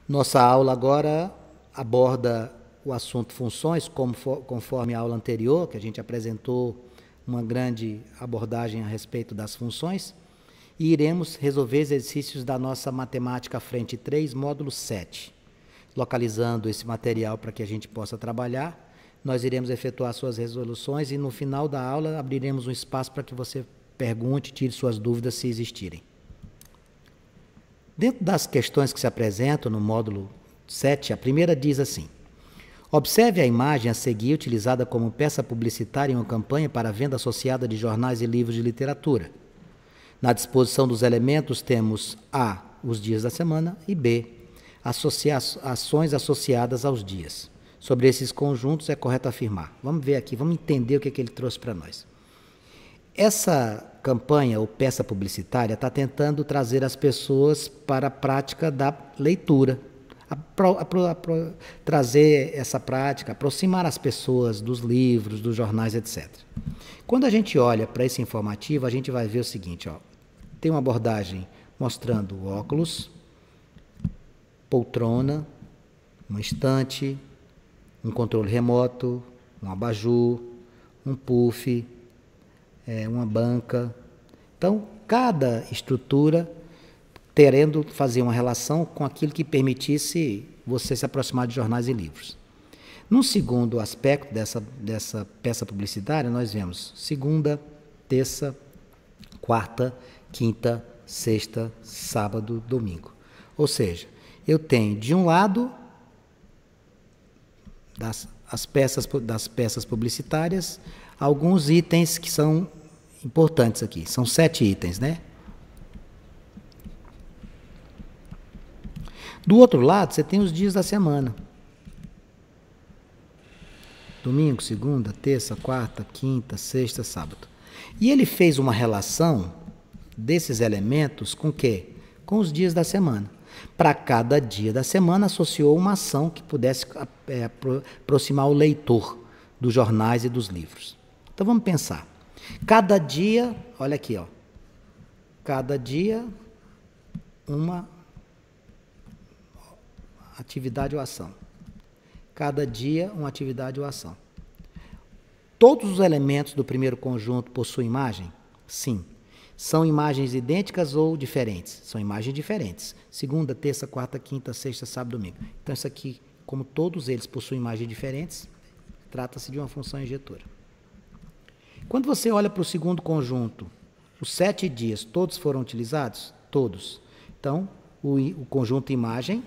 Nossa aula agora aborda o assunto funções, conforme a aula anterior, que a gente apresentou uma grande abordagem a respeito das funções, e iremos resolver exercícios da nossa matemática frente 3, módulo 7. Localizando esse material para que a gente possa trabalhar, nós iremos efetuar suas resoluções e no final da aula abriremos um espaço para que você pergunte, tire suas dúvidas se existirem. Dentro das questões que se apresentam no módulo 7, a primeira diz assim: observe a imagem a seguir utilizada como peça publicitária em uma campanha para venda associada de jornais e livros de literatura. Na disposição dos elementos temos A, os dias da semana, e B, ações associadas aos dias. Sobre esses conjuntos é correto afirmar. Vamos ver aqui, vamos entender o que ele trouxe para nós. Essa campanha ou peça publicitária está tentando trazer as pessoas para a prática da leitura, trazer essa prática, aproximar as pessoas dos livros, dos jornais, etc. Quando a gente olha para esse informativo, a gente vai ver o seguinte, ó, tem uma abordagem mostrando óculos, poltrona, uma estante, um controle remoto, um abajur, um puff, uma banca. Então, cada estrutura querendo fazer uma relação com aquilo que permitisse você se aproximar de jornais e livros. No segundo aspecto dessa peça publicitária, nós vemos segunda, terça, quarta, quinta, sexta, sábado, domingo. Ou seja, eu tenho de um lado das peças publicitárias alguns itens que são importantes aqui. São 7 itens, né? Do outro lado, você tem os dias da semana. Domingo, segunda, terça, quarta, quinta, sexta, sábado. E ele fez uma relação desses elementos com o quê? Com os dias da semana. Para cada dia da semana, associou uma ação que pudesse aproximar o leitor dos jornais e dos livros. Então, vamos pensar. Cada dia, olha aqui, ó. Cada dia, uma atividade ou ação. Cada dia, uma atividade ou ação. Todos os elementos do primeiro conjunto possuem imagem? Sim. São imagens idênticas ou diferentes? São imagens diferentes. Segunda, terça, quarta, quinta, sexta, sábado, domingo. Então, isso aqui, como todos eles possuem imagens diferentes, trata-se de uma função injetora. Quando você olha para o segundo conjunto, os 7 dias, todos foram utilizados? Todos. Então, o conjunto imagem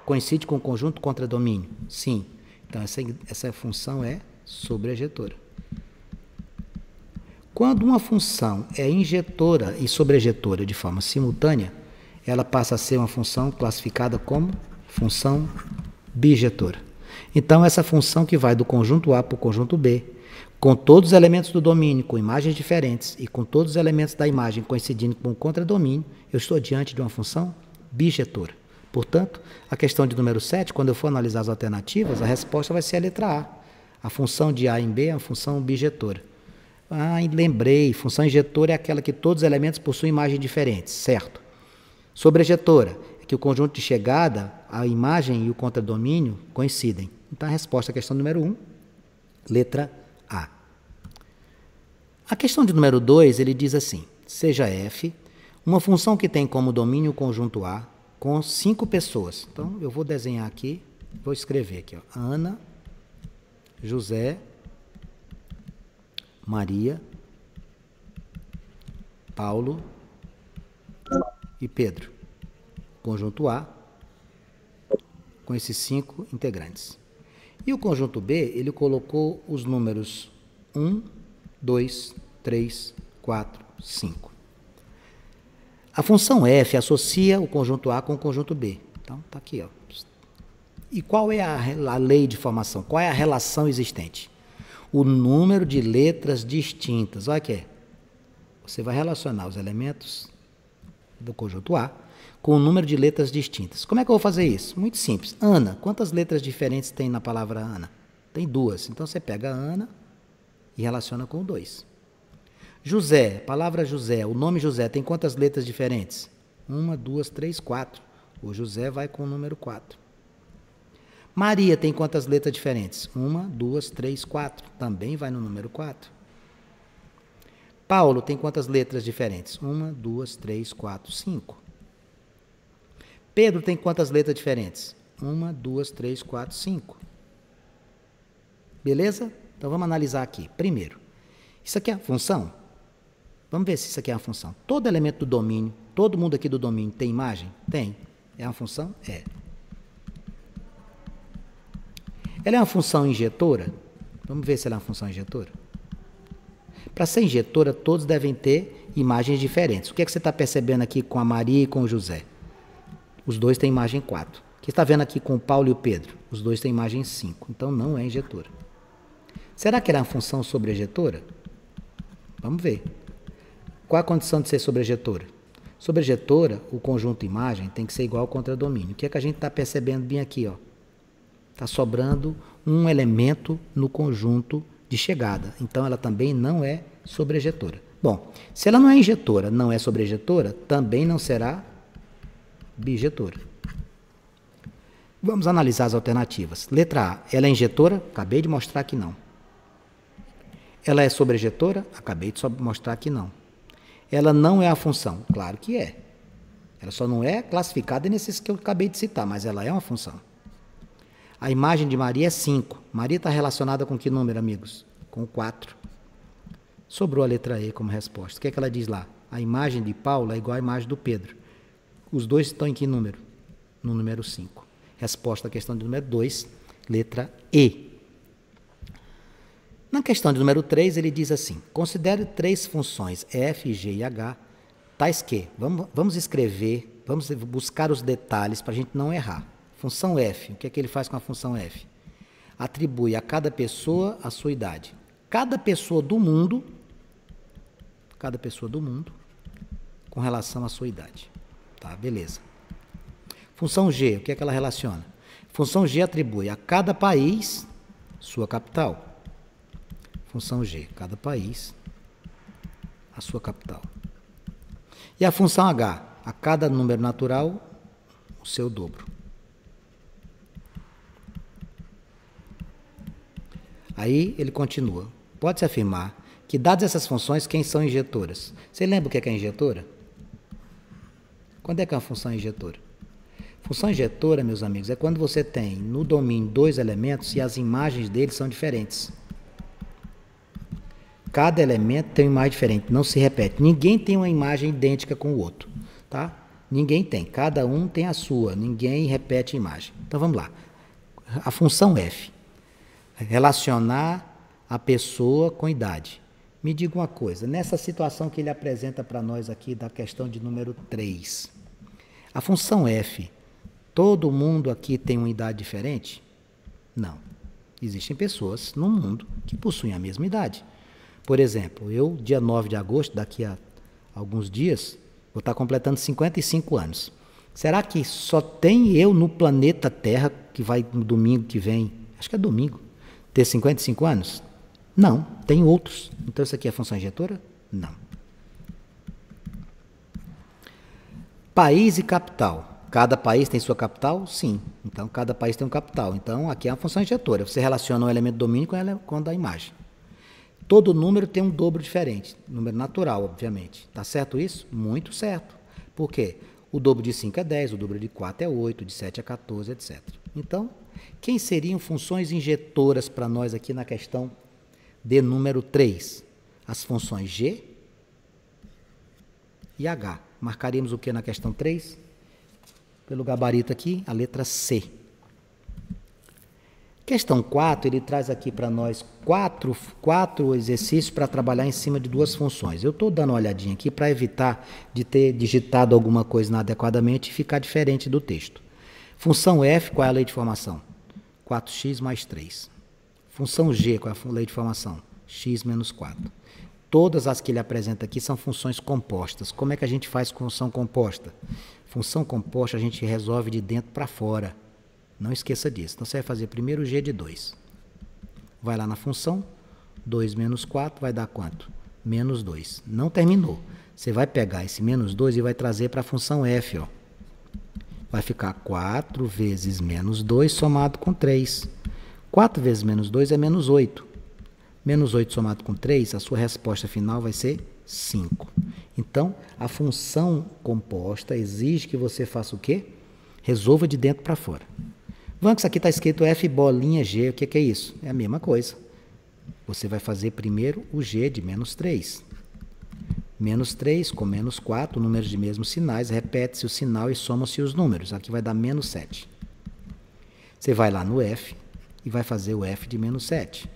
coincide com o conjunto contradomínio? Sim. Então, essa função é sobrejetora. Quando uma função é injetora e sobrejetora de forma simultânea, ela passa a ser uma função classificada como função bijetora. Então, essa função que vai do conjunto A para o conjunto B, com todos os elementos do domínio, com imagens diferentes, e com todos os elementos da imagem coincidindo com o contradomínio, eu estou diante de uma função bijetora. Portanto, a questão de número 7, quando eu for analisar as alternativas, a resposta vai ser a letra A. A função de A em B é uma função bijetora. Lembrei, função injetora é aquela que todos os elementos possuem imagens diferentes, certo? Sobrejetora é que o conjunto de chegada, a imagem e o contradomínio coincidem. Então, a resposta à questão número 1, letra A. A questão de número 2, ele diz assim: seja f uma função que tem como domínio o conjunto A com 5 pessoas. Então, eu vou desenhar aqui, vou escrever aqui, ó, Ana, José, Maria, Paulo e Pedro. Conjunto A com esses 5 integrantes. E o conjunto B, ele colocou os números 1, 2, 3, 4, 5. A função f associa o conjunto A com o conjunto B. Então, está aqui, ó. E qual é a lei de formação? Qual é a relação existente? O número de letras distintas. Olha aqui. Você vai relacionar os elementos do conjunto A com o número de letras distintas. Como é que eu vou fazer isso? Muito simples. Ana. Quantas letras diferentes tem na palavra Ana? Tem 2. Então, você pega a Ana e relaciona com 2. José. A palavra José, o nome José, tem quantas letras diferentes? 1, 2, 3, 4. O José vai com o número 4. Maria tem quantas letras diferentes? 1, 2, 3, 4. Também vai no número 4. Paulo tem quantas letras diferentes? 1, 2, 3, 4, 5. Pedro tem quantas letras diferentes? 1, 2, 3, 4, 5. Beleza? Então vamos analisar aqui. Primeiro, isso aqui é a função? Vamos ver se isso aqui é uma função. Todo elemento do domínio, todo mundo aqui do domínio tem imagem? Tem. É uma função? É. Ela é uma função injetora? Vamos ver se ela é uma função injetora. Para ser injetora, todos devem ter imagens diferentes. O que é que você está percebendo aqui com a Maria e com o José? Os dois têm imagem 4. O que está vendo aqui com o Paulo e o Pedro? Os dois têm imagem 5. Então não é injetora. Será que ela é uma função sobrejetora? Vamos ver. Qual a condição de ser sobrejetora? Sobrejetora, o conjunto imagem tem que ser igual ao contradomínio. O que é que a gente está percebendo bem aqui? Está sobrando um elemento no conjunto de chegada. Então ela também não é sobrejetora. Bom, se ela não é injetora, não é sobrejetora, também não será bijetora. Vamos analisar as alternativas. Letra A, ela é injetora? Acabei de mostrar que não. Ela é sobrejetora? Acabei de mostrar que não. Ela não é a função? Claro que é. Ela só não é classificada nesses que eu acabei de citar, mas ela é uma função. A imagem de Maria é 5. Maria está relacionada com que número, amigos? Com 4. Sobrou a letra E como resposta. O que é que ela diz lá? A imagem de Paulo é igual à imagem do Pedro. Os dois estão em que número? No número 5. Resposta à questão de número 2, letra E. Na questão de número 3, ele diz assim: considere 3 funções f, g e h, tais que, vamos escrever, vamos buscar os detalhes para a gente não errar. Função f, o que é que ele faz com a função f? Atribui a cada pessoa a sua idade. Cada pessoa do mundo, com relação à sua idade. Tá, beleza. Função g, o que é que ela relaciona? Função g atribui a cada país sua capital. Função g, cada país a sua capital. E a função h, a cada número natural o seu dobro. Aí ele continua. Pode-se afirmar que, dadas essas funções, quem são injetoras? Você lembra o que é injetora? Quando é que é uma função injetora? Função injetora, meus amigos, é quando você tem no domínio 2 elementos e as imagens deles são diferentes. Cada elemento tem uma imagem diferente, não se repete. Ninguém tem uma imagem idêntica com o outro, tá? Ninguém tem, cada um tem a sua, ninguém repete a imagem. Então vamos lá. A função f, relacionar a pessoa com idade. Me diga uma coisa, nessa situação que ele apresenta para nós aqui da questão de número 3, a função f, todo mundo aqui tem uma idade diferente? Não. Existem pessoas no mundo que possuem a mesma idade. Por exemplo, eu, dia 9 de agosto, daqui a alguns dias, vou estar completando 55 anos. Será que só tem eu no planeta Terra, que vai no domingo que vem, acho que é domingo, ter 55 anos? Não, tem outros. Então isso aqui é função injetora? Não. País e capital. Cada país tem sua capital? Sim. Então cada país tem um capital. Então aqui é uma função injetora. Você relaciona o elemento domínio com a da imagem. Todo número tem um dobro diferente. Número natural, obviamente. Está certo isso? Muito certo. Por quê? O dobro de 5 é 10, o dobro de 4 é 8, de 7 é 14, etc. Então, quem seriam funções injetoras para nós aqui na questão de número 3? As funções G e H. Marcaríamos o que na questão 3? Pelo gabarito aqui, a letra C. Questão 4, ele traz aqui para nós quatro exercícios para trabalhar em cima de 2 funções. Eu estou dando uma olhadinha aqui para evitar de ter digitado alguma coisa inadequadamente e ficar diferente do texto. Função f, qual é a lei de formação? 4x mais 3. Função g, qual é a lei de formação? X menos 4. Todas as que ele apresenta aqui são funções compostas. Como é que a gente faz função composta? Função composta a gente resolve de dentro para fora. Não esqueça disso. Então, você vai fazer primeiro g de 2. Vai lá na função, 2 menos 4 vai dar quanto? Menos 2. Não terminou. Você vai pegar esse menos 2 e vai trazer para a função f. Ó. vai ficar 4 vezes menos 2 somado com 3. 4 vezes menos 2 é menos 8. Menos 8 somado com 3, a sua resposta final vai ser 5. Então, a função composta exige que você faça o quê? Resolva de dentro para fora. Vamos, aqui está escrito f bolinha g, o que é isso? É a mesma coisa. Você vai fazer primeiro o g de menos 3. Menos 3 com menos 4, números de mesmos sinais, repete-se o sinal e soma-se os números. Aqui vai dar menos 7. Você vai lá no f e vai fazer o f de menos 7.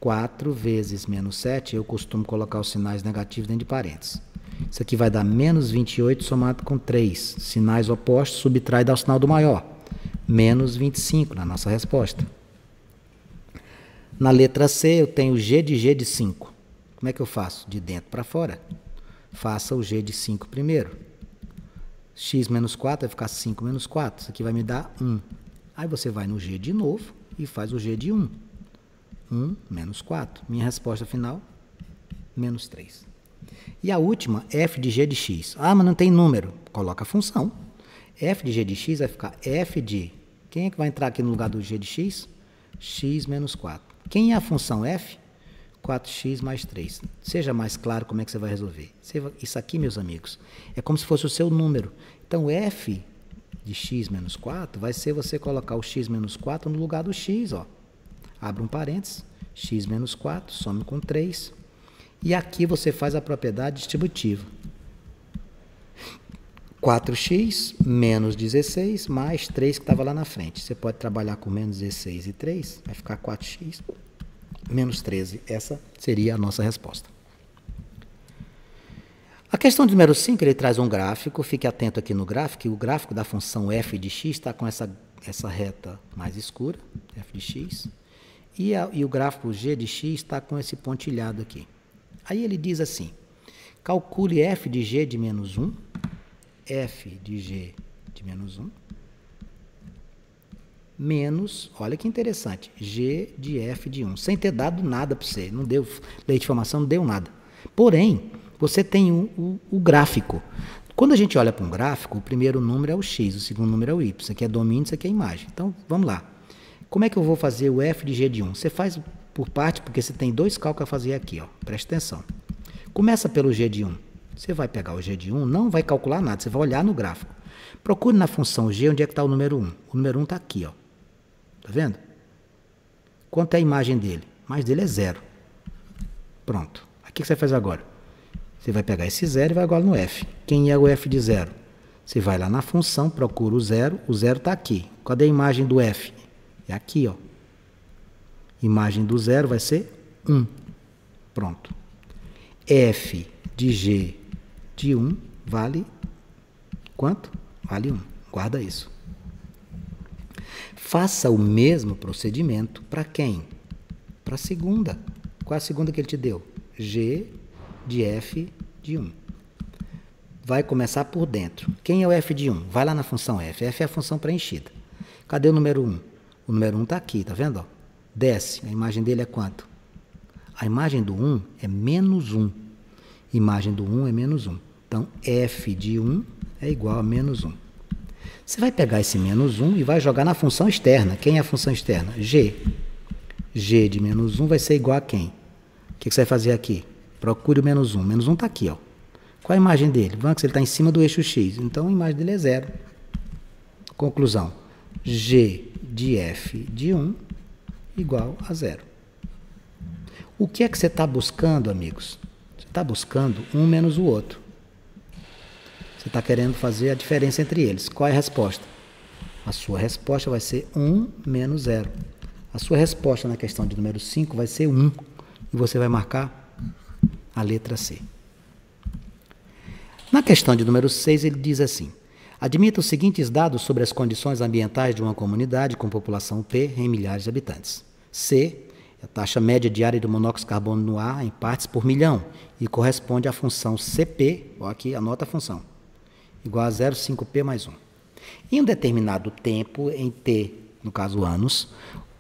4 vezes menos 7, eu costumo colocar os sinais negativos dentro de parênteses. Isso aqui vai dar menos 28 somado com 3. Sinais opostos, subtrai e dá o sinal do maior. Menos 25 na nossa resposta. Na letra C, eu tenho g de 5. Como é que eu faço? De dentro para fora. Faça o g de 5 primeiro. X menos 4 vai ficar 5 menos 4. Isso aqui vai me dar 1. Aí você vai no g de novo e faz o g de 1. 1 menos 4. Minha resposta final, menos 3. E a última, f de g de x. Ah, mas não tem número. Coloca a função. F de g de x vai ficar f de... Quem é que vai entrar aqui no lugar do g de x? X menos 4. Quem é a função f? 4x mais 3. Seja mais claro como é que você vai resolver. Isso aqui, meus amigos, é como se fosse o seu número. Então, f de x menos 4 vai ser você colocar o x menos 4 no lugar do x, ó. Abre um parênteses, x menos 4, some com 3. E aqui você faz a propriedade distributiva. 4x menos 16 mais 3 que estava lá na frente. Você pode trabalhar com menos 16 e 3, vai ficar 4x menos 13. Essa seria a nossa resposta. A questão de número 5, ele traz um gráfico. Fique atento aqui no gráfico. O gráfico da função f de x está com essa reta mais escura, f de x. E o gráfico g de x está com esse pontilhado aqui. Aí ele diz assim, calcule f de g de menos 1, f de g de menos 1, menos, olha que interessante, g de f de 1, sem ter dado nada para você, não deu lei de informação, não deu nada. Porém, você tem o gráfico. Quando a gente olha para um gráfico, o primeiro número é o x, o segundo número é o y, isso aqui é domínio, isso aqui é imagem. Então, vamos lá. Como é que eu vou fazer o f de g de 1? Você faz por parte, porque você tem dois cálculos a fazer aqui, ó. Presta atenção. Começa pelo g de 1. Você vai pegar o g de 1, não vai calcular nada, você vai olhar no gráfico. Procure na função g onde é que está o número 1. O número 1 está aqui, ó. Tá vendo? Quanto é a imagem dele? A imagem dele é 0. Pronto. O que você vai fazer agora? Você vai pegar esse 0 e vai agora no f. Quem é o f de 0? Você vai lá na função, procura o 0 está aqui. Cadê a imagem do f? É aqui, ó. Imagem do 0 vai ser 1. Pronto. F de g de 1 vale quanto? Vale 1. Guarda isso. Faça o mesmo procedimento para quem? Para a segunda. Qual é a segunda que ele te deu? G de f de 1. Vai começar por dentro. Quem é o f de 1? Vai lá na função f. F é a função preenchida. Cadê o número 1? O número 1 está aqui, tá vendo? Ó? Desce. A imagem dele é quanto? A imagem do 1 é menos 1. Imagem do 1 é menos 1. Então, f de 1 é igual a menos 1. Você vai pegar esse menos 1 e vai jogar na função externa. Quem é a função externa? G. G de menos 1 vai ser igual a quem? O que você vai fazer aqui? Procure o menos 1. Menos 1 está aqui, ó. Qual a imagem dele? Vamos que ele está em cima do eixo x. Então, a imagem dele é 0. Conclusão. G de f de 1 igual a 0. O que é que você está buscando, amigos? Você está buscando um menos o outro. Você está querendo fazer a diferença entre eles. Qual é a resposta? A sua resposta vai ser 1 menos 0. A sua resposta na questão de número 5 vai ser 1. E você vai marcar a letra C. Na questão de número 6, ele diz assim: admita os seguintes dados sobre as condições ambientais de uma comunidade com população P em milhares de habitantes. C, a taxa média diária do monóxido de carbono no ar em partes por milhão, e corresponde à função CP, ó, aqui, anota a função, igual a 0,5P mais 1. Em um determinado tempo, em T, no caso anos,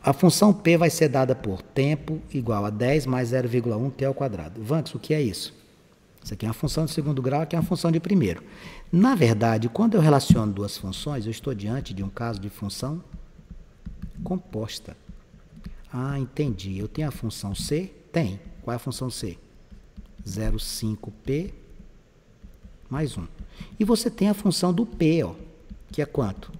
a função P vai ser dada por tempo igual a 10 mais 0,1 T ao quadrado. Vanks, o que é isso? Isso aqui é uma função de segundo grau, aqui é uma função de primeiro. Na verdade, quando eu relaciono duas funções, eu estou diante de um caso de função composta. Ah, entendi. Eu tenho a função C? Tem. Qual é a função C? 0,5P mais 1. E você tem a função do P, ó, que é quanto?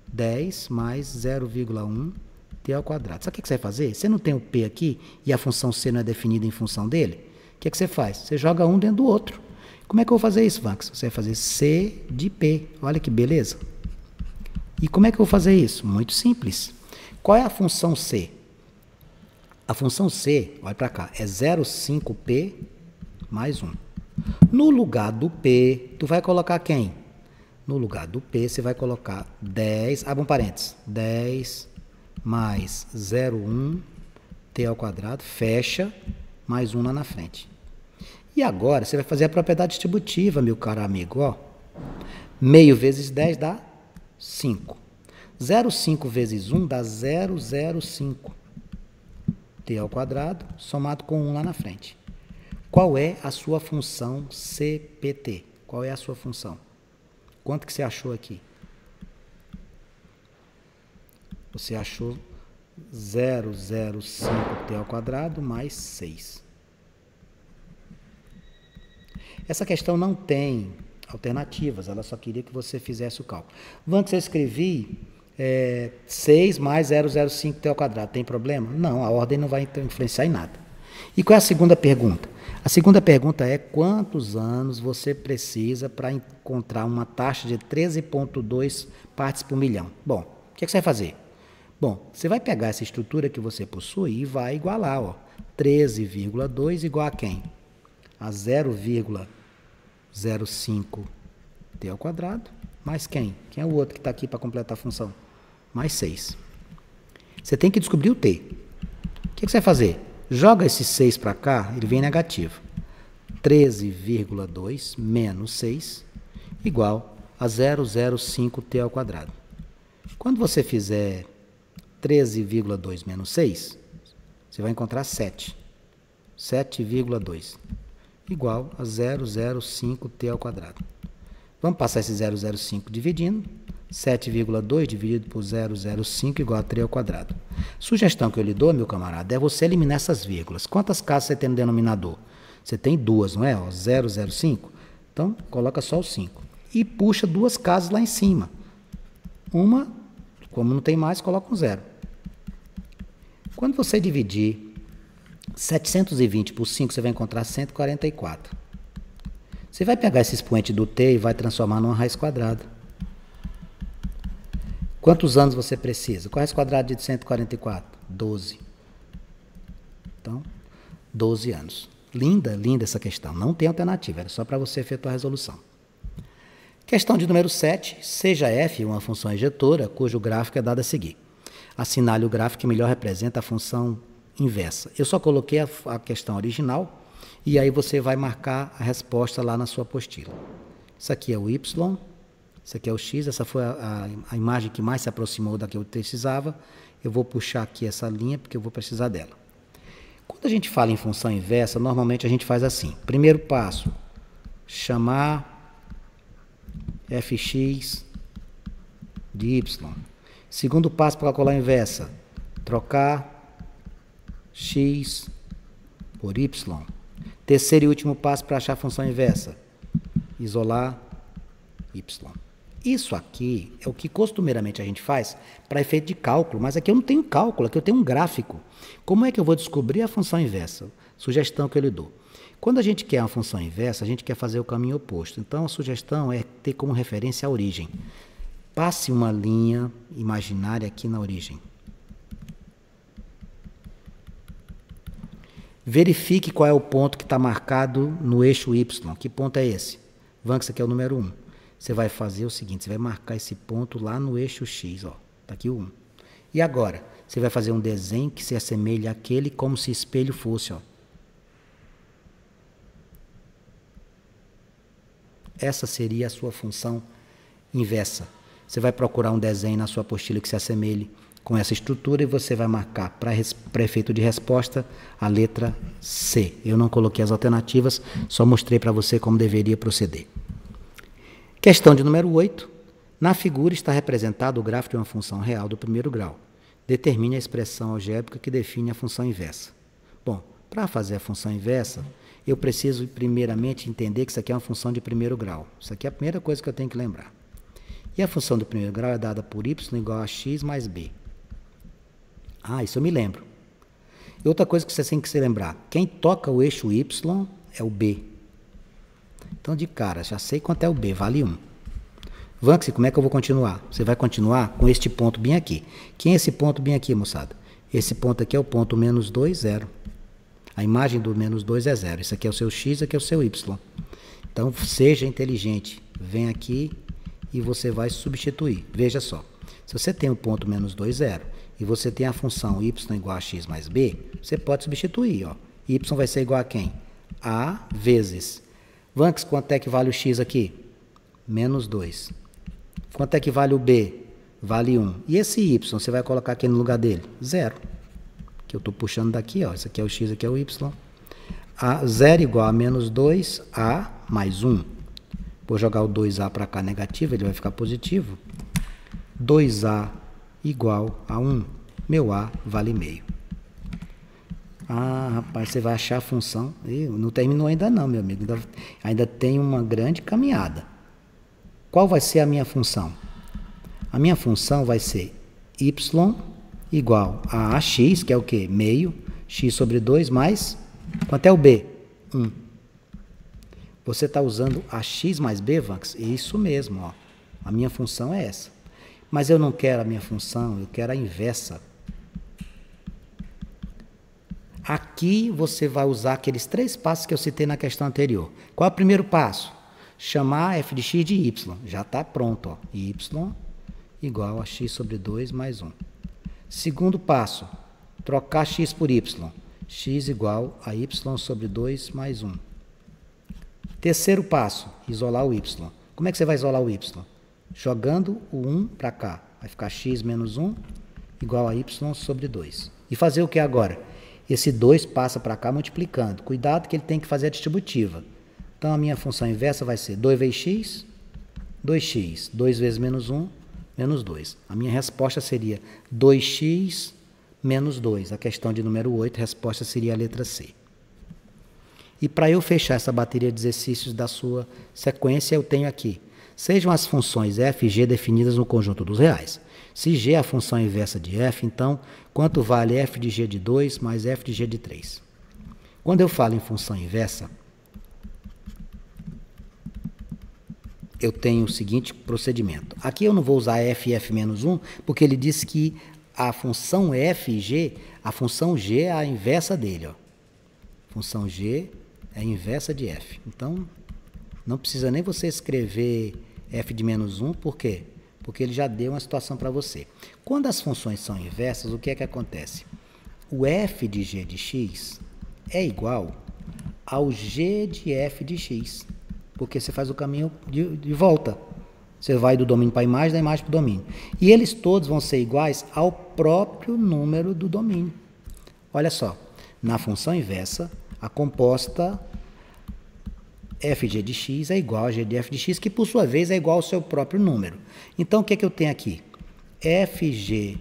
10 mais 0,1T ao quadrado. Sabe o que você vai fazer? Você não tem o P aqui e a função C não é definida em função dele? O que você faz? Você joga um dentro do outro. Como é que eu vou fazer isso, Vanx? Você vai fazer C de P. Olha que beleza. E como é que eu vou fazer isso? Muito simples. Qual é a função C? A função C, olha para cá, é 0,5P mais 1. No lugar do P, tu vai colocar quem? No lugar do P, você vai colocar 10, abre um parênteses, 10 mais 0,1T ao quadrado, fecha, mais 1 lá na frente. E agora, você vai fazer a propriedade distributiva, meu caro amigo, ó. Meio vezes 10 dá 5. 0,5 vezes 1 dá 0,05. T ao quadrado, somado com 1 lá na frente. Qual é a sua função CPT? Qual é a sua função? Quanto que você achou aqui? Você achou 0,05T ao quadrado mais 6. Essa questão não tem alternativas, ela só queria que você fizesse o cálculo. Antes eu escrevi 6 mais 0,05T ao quadrado. Tem problema? Não, a ordem não vai influenciar em nada. E qual é a segunda pergunta? A segunda pergunta é quantos anos você precisa para encontrar uma taxa de 13,2 partes por milhão? Bom, o que você vai fazer? Bom, você vai pegar essa estrutura que você possui e vai igualar, ó. 13,2 igual a quem? A 0,05T ao quadrado, mais quem? Quem é o outro que está aqui para completar a função? Mais 6. Você tem que descobrir o T. O que você vai fazer? Joga esse 6 para cá, ele vem negativo. 13,2 menos 6 igual a 0,05T ao quadrado. Quando você fizer 13,2 menos 6, você vai encontrar 7. 7,2 igual a 0,05T ao quadrado. Vamos passar esse 0,05 dividindo. 7,2 dividido por 0,05 igual a 3 ao quadrado. Sugestão que eu lhe dou, meu camarada, é você eliminar essas vírgulas. Quantas casas você tem no denominador? Você tem duas, não é? 0,05. Então, coloca só o 5. E puxa duas casas lá em cima. Uma, como não tem mais, coloca um 0. Quando você dividir 720 por 5, você vai encontrar 144. Você vai pegar esse expoente do t e vai transformar numa raiz quadrada. Quantos anos você precisa? Qual é a raiz quadrada de 144? 12. Então, 12 anos. Linda, linda essa questão. Não tem alternativa, era só para você efetuar a resolução. Questão de número 7. Seja f uma função injetora, cujo gráfico é dado a seguir. Assinale o gráfico que melhor representa a função inversa. Eu só coloquei a questão original e aí você vai marcar a resposta lá na sua apostila. Isso aqui é o y. Isso aqui é o x, essa foi a imagem que mais se aproximou da que eu precisava. Eu vou puxar aqui essa linha porque eu vou precisar dela. Quando a gente fala em função inversa, normalmente a gente faz assim. Primeiro passo, chamar fx de y. Segundo passo para calcular a inversa, trocar x por y. Terceiro e último passo para achar a função inversa, isolar y. Isso aqui é o que costumeiramente a gente faz para efeito de cálculo, mas aqui eu não tenho cálculo, aqui eu tenho um gráfico. Como é que eu vou descobrir a função inversa? Sugestão que eu lhe dou. Quando a gente quer uma função inversa, a gente quer fazer o caminho oposto. Então, a sugestão é ter como referência a origem. Passe uma linha imaginária aqui na origem. Verifique qual é o ponto que está marcado no eixo Y. Que ponto é esse? Vamos, esse aqui é o número 1. Você vai fazer o seguinte, você vai marcar esse ponto lá no eixo X, ó. Tá aqui o 1. E agora, você vai fazer um desenho que se assemelhe àquele como se espelho fosse, ó. Essa seria a sua função inversa. Você vai procurar um desenho na sua apostila que se assemelhe com essa estrutura e você vai marcar para efeito de resposta a letra C. Eu não coloquei as alternativas, só mostrei para você como deveria proceder. Questão de número 8. Na figura está representado o gráfico de uma função real do primeiro grau. Determine a expressão algébrica que define a função inversa. Bom, para fazer a função inversa, eu preciso primeiramente entender que isso aqui é uma função de primeiro grau. Isso aqui é a primeira coisa que eu tenho que lembrar. E a função do primeiro grau é dada por y igual a x mais b. Ah, isso eu me lembro. E outra coisa que você tem que se lembrar, quem toca o eixo y é o b. Então, de cara, já sei quanto é o b, vale 1. Vanx, como é que eu vou continuar? Você vai continuar com este ponto bem aqui. Quem é esse ponto bem aqui, moçada? Esse ponto aqui é o ponto menos 2, 0. A imagem do menos 2 é 0. Isso aqui é o seu x, isso aqui é o seu y. Então, seja inteligente. Vem aqui e você vai substituir. Veja só. Se você tem o ponto menos 2, 0, e você tem a função y igual a x mais b, você pode substituir. Ó. Y vai ser igual a quem? A vezes. Vanx, quanto é que vale o x aqui? Menos 2. Quanto é que vale o b? Vale 1. E esse y, você vai colocar aqui no lugar dele? 0. Que eu estou puxando daqui, ó. Isso aqui é o x, aqui é o y. A 0 igual a menos 2a mais 1. Vou jogar o 2a para cá negativo, ele vai ficar positivo. 2a igual a 1. Meu a vale meio. Ah, rapaz, você vai achar a função. Não terminou ainda não, meu amigo. Ainda tem uma grande caminhada. Qual vai ser a minha função? A minha função vai ser y igual a ax, que é o quê? Meio, x sobre 2 mais... Quanto é o b? 1. Você está usando ax mais b, Vanx? Isso mesmo, ó. A minha função é essa. Mas eu não quero a minha função, eu quero a inversa. Aqui você vai usar aqueles 3 passos que eu citei na questão anterior. Qual é o primeiro passo? Chamar f de x de y. Já está pronto, ó. Y igual a x sobre 2 mais 1. Segundo passo, trocar x por y. X igual a y sobre 2 mais 1. Terceiro passo, isolar o y. Como é que você vai isolar o y? Jogando o 1 para cá. Vai ficar x menos 1 igual a y sobre 2. E fazer o que agora? Esse 2 passa para cá multiplicando. Cuidado que ele tem que fazer a distributiva. Então, a minha função inversa vai ser 2 vezes x, 2x. 2 vezes menos 1, menos 2. A minha resposta seria 2x menos 2. A questão de número 8, a resposta seria a letra C. E para eu fechar essa bateria de exercícios da sua sequência, eu tenho aqui. Sejam as funções f e g definidas no conjunto dos reais. Se g é a função inversa de f, então, quanto vale f de g de 2 mais f de g de 3? Quando eu falo em função inversa, eu tenho o seguinte procedimento. Aqui eu não vou usar f e f menos 1, porque ele diz que a função f e g, a função g é a inversa dele. Ó. A função g é a inversa de f. Então, não precisa nem você escrever f de menos 1, por quê? Porque ele já deu uma situação para você. Quando as funções são inversas, o que é que acontece? O f de g de x é igual ao g de f de x, porque você faz o caminho de volta. Você vai do domínio para a imagem, da imagem para o domínio. E eles todos vão ser iguais ao próprio número do domínio. Olha só, na função inversa, a composta fg de x é igual a g de f de x, que por sua vez é igual ao seu próprio número. Então, o que é que eu tenho aqui? Fg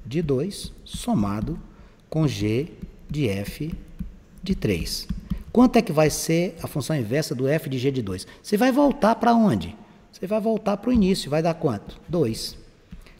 de 2 somado com g de f de 3. Quanto é que vai ser a função inversa do f de g de 2? Você vai voltar para onde? Você vai voltar para o início, vai dar quanto? 2.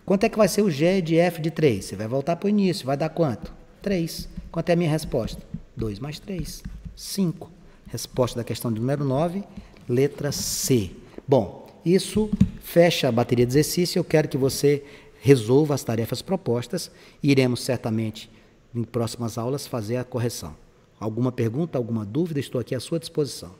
Quanto é que vai ser o g de f de 3? Você vai voltar para o início, vai dar quanto? 3. Quanto é a minha resposta? 2 mais 3, 5. Resposta da questão de número 9, letra C. Bom, isso fecha a bateria de exercício. Eu quero que você resolva as tarefas propostas e iremos certamente, em próximas aulas, fazer a correção. Alguma pergunta, alguma dúvida, estou aqui à sua disposição.